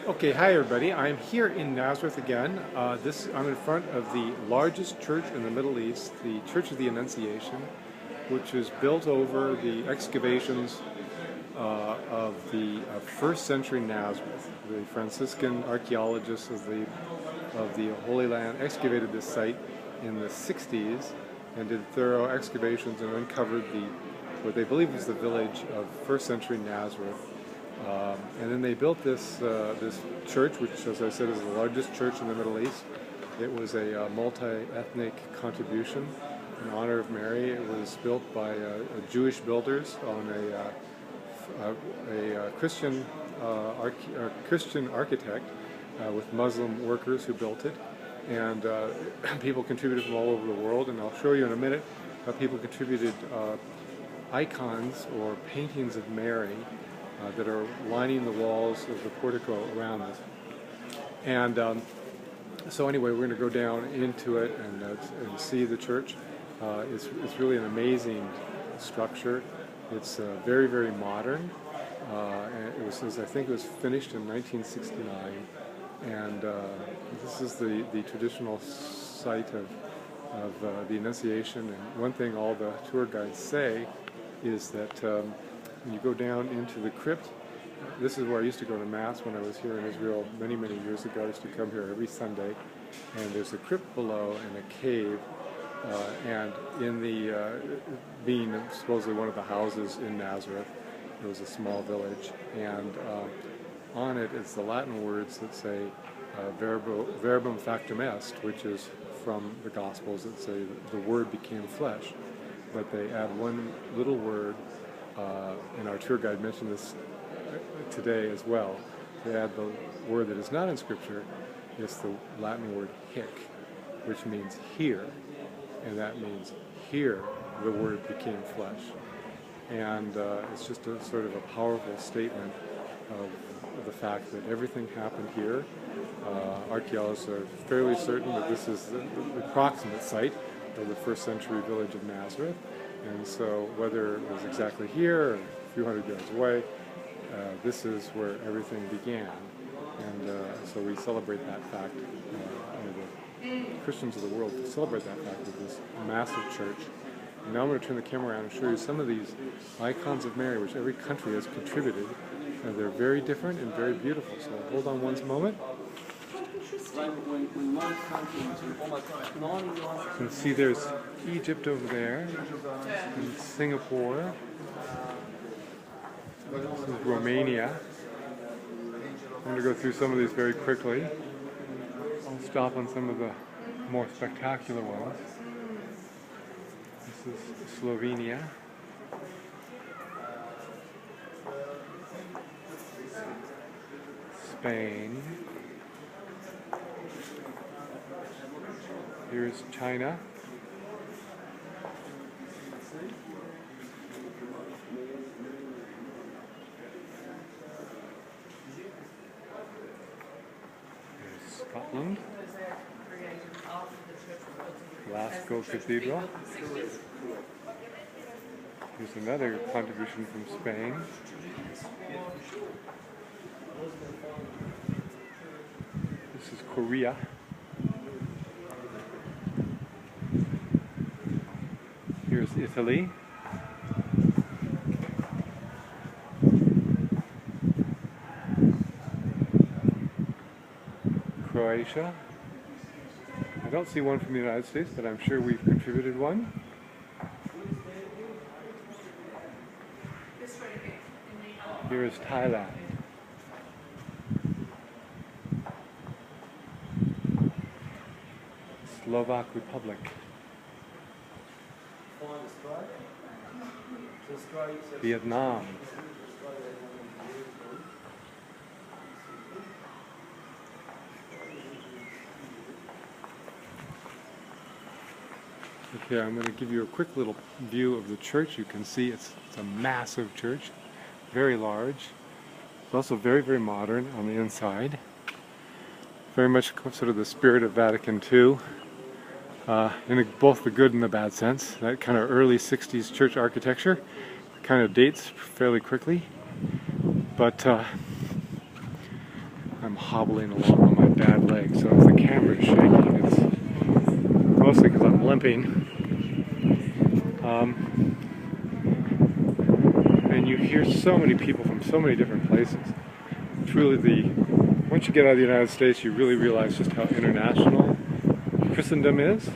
Okay, hi everybody. I'm here in Nazareth again. I'm in front of the largest church in the Middle East, the Church of the Annunciation, which was built over the excavations of the first century Nazareth. The Franciscan archaeologists of the Holy Land excavated this site in the 60s and did thorough excavations and uncovered what they believe was the village of first century Nazareth. And then they built this church, which, as I said, is the largest church in the Middle East. It was a multi-ethnic contribution in honor of Mary. It was built by Jewish builders on a Christian architect with Muslim workers who built it. And people contributed from all over the world. And I'll show you in a minute how people contributed icons or paintings of Mary that are lining the walls of the portico around it. And so anyway, we're going to go down into it and see the church. It's really an amazing structure. It's very, very modern. And I think it was finished in 1969. And this is the traditional site of the Annunciation. And one thing all the tour guides say is that when you go down into the crypt, this is where I used to go to Mass when I was here in Israel many, many years ago. I used to come here every Sunday, and there's a crypt below and a cave, and in being supposedly one of the houses in Nazareth, it was a small village, and on it it's the Latin words that say verbum factum est, which is from the Gospels that say the Word became flesh, but they add one little word. And our tour guide mentioned this today as well. They add the word that is not in Scripture. It's the Latin word hic, which means here, and that means here the Word became flesh. And it's just a sort of a powerful statement of the fact that everything happened here. Archaeologists are fairly certain that this is the approximate site of the first century village of Nazareth. And so whether it was exactly here or a few hundred yards away, this is where everything began. And so we celebrate that fact, the Christians of the world celebrate that fact with this massive church. And now I'm going to turn the camera around and show you some of these icons of Mary, which every country has contributed. And they're very different and very beautiful. So hold on one moment. You can see there's Egypt over there, and Singapore. This is Romania. I'm going to go through some of these very quickly. I'll stop on some of the more spectacular ones. This is Slovenia. Spain. Here's China. Here's Scotland. Glasgow Cathedral. Here's another contribution from Spain. This is Korea. Here's Italy. Croatia. I don't see one from the United States, but I'm sure we've contributed one. Here is Thailand. Slovak Republic. Vietnam. Okay, I'm going to give you a quick little view of the church. You can see it's a massive church, very large. It's also very, very modern on the inside. Very much sort of the spirit of Vatican II. In both the good and the bad sense. That kind of early 60s church architecture kind of dates fairly quickly. But I'm hobbling along on my bad leg, so if the camera is shaking, it's mostly because I'm limping. And you hear so many people from so many different places. Truly, once you get out of the United States, you really realize just how international Christendom is.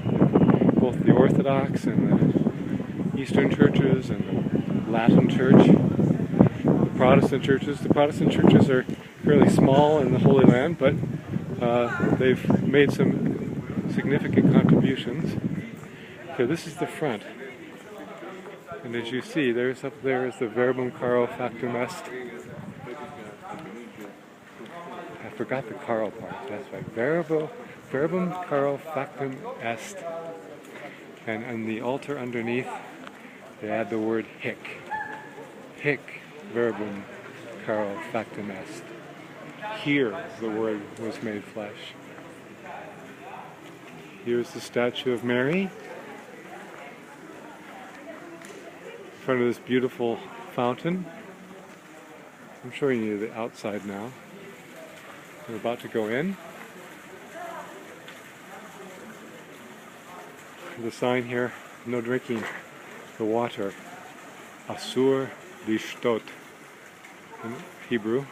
Both the Orthodox and the Eastern churches and the Latin church, the Protestant churches. The Protestant churches are fairly small in the Holy Land, but they've made some significant contributions. Okay, this is the front. And as you see, up there is the Verbum Caro Factum Est. I forgot the Caro part, that's right. Verbum Caro Factum Est. And on the altar underneath, they add the word hic. Hic Verbum Caro Factum Est. Here the Word was made flesh. Here's the statue of Mary. In front of this beautiful fountain. I'm showing you the outside now. We're about to go in. The sign here, no drinking the water. Asur lishtot in Hebrew.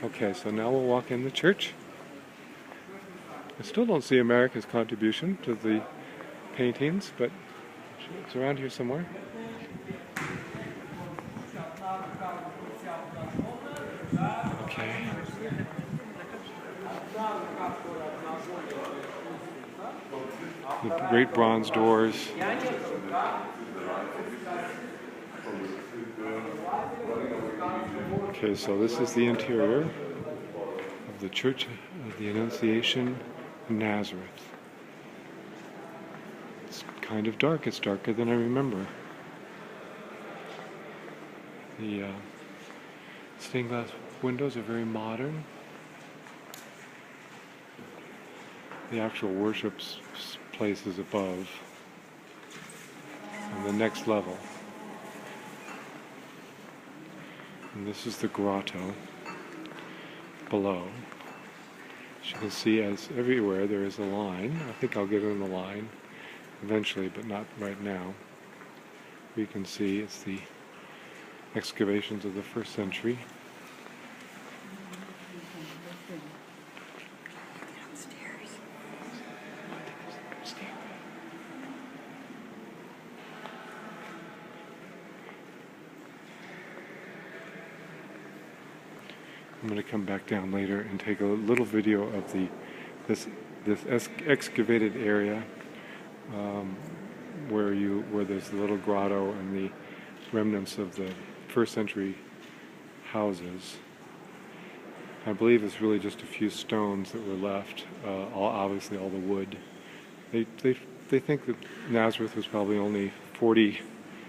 Okay, so now we'll walk in the church. I still don't see America's contribution to the paintings, but it's around here somewhere. Okay. The great bronze doors. Okay, so this is the interior of the Church of the Annunciation in Nazareth. It's kind of dark. It's darker than I remember. The stained glass windows are very modern. The actual worship place is above, on the next level. And this is the grotto below. As you can see, as everywhere, there is a line. I think I'll get in the line eventually, but not right now. You can see it's the excavations of the 1st century. I'm going to come back down later and take a little video of this excavated area where there's the little grotto and the remnants of the 1st century houses. I believe it's really just a few stones that were left. Obviously, all the wood. They think that Nazareth was probably only 40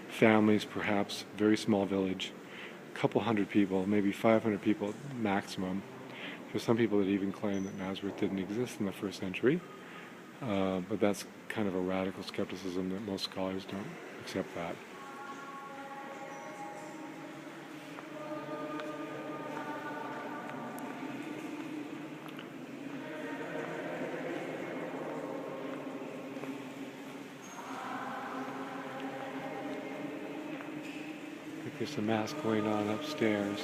families, perhaps, very small village. Couple hundred people, maybe 500 people maximum. There's some people that even claim that Nazareth didn't exist in the 1st century, but that's kind of a radical skepticism that most scholars don't accept that. There's a mass going on upstairs.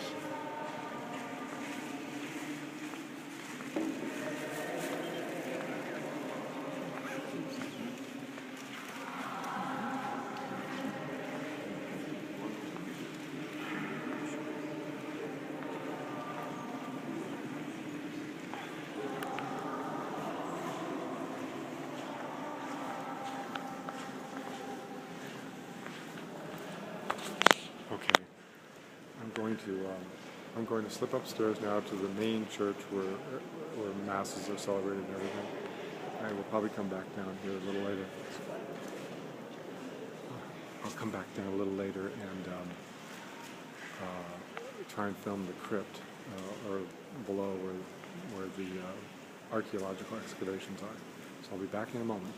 Okay. I'm going to slip upstairs now to the main church where masses are celebrated and everything. I will probably come back down here a little later. I'll come back down a little later and try and film the crypt or below where the archaeological excavations are. So I'll be back in a moment.